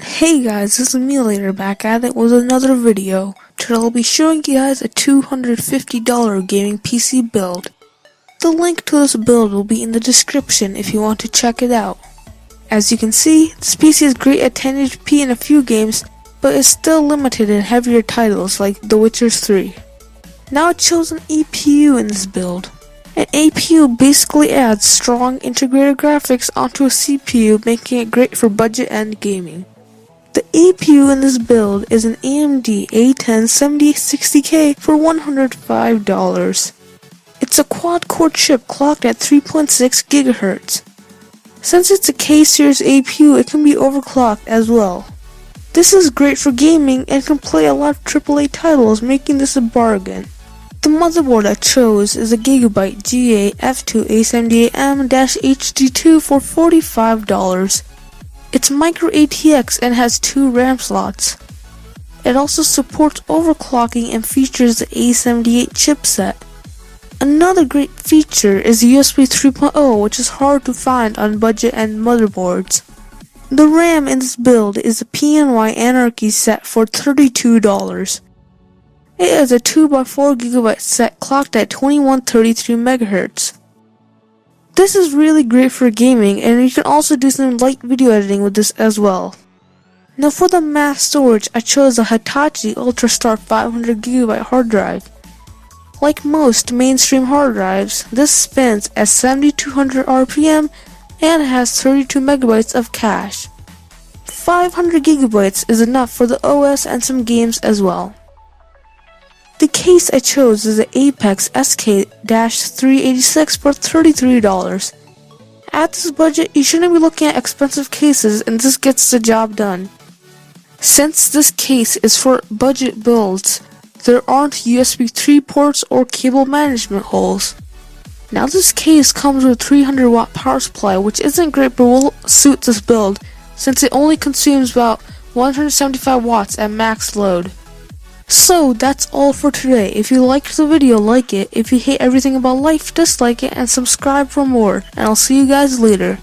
Hey guys, this is Mulator back at it with another video. Today I'll be showing you guys a $250 gaming PC build. The link to this build will be in the description if you want to check it out. As you can see, this PC is great at 1080p in a few games, but is still limited in heavier titles like The Witcher 3. Now I chose an APU in this build. An APU basically adds strong integrated graphics onto a CPU, making it great for budget and gaming. The APU in this build is an AMD A10 7060K for $105. It's a quad-core chip clocked at 3.6 GHz. Since it's a K-series APU, it can be overclocked as well. This is great for gaming and can play a lot of AAA titles, making this a bargain. The motherboard I chose is a Gigabyte GA F2A78M-HD2 for $45. It's micro ATX and has 2 RAM slots. It also supports overclocking and features the A78 chipset. Another great feature is USB 3.0, which is hard to find on budget and motherboards. The RAM in this build is a PNY Anarchy set for $32. It is a 2x4 GB set clocked at 2133 MHz. This is really great for gaming, and you can also do some light video editing with this as well. Now for the mass storage, I chose a Hitachi Ultrastar 500GB hard drive. Like most mainstream hard drives, this spins at 7200 RPM and has 32 MB of cache. 500 GB is enough for the OS and some games as well. The case I chose is the Apex SK-386 for $33. At this budget, you shouldn't be looking at expensive cases, and this gets the job done. Since this case is for budget builds, there aren't USB 3 ports or cable management holes. Now this case comes with a 300 watt power supply, which isn't great but will suit this build since it only consumes about 175 watts at max load. So that's all for today. If you liked the video, like it. If you hate everything about life, dislike it and subscribe for more. And I'll see you guys later.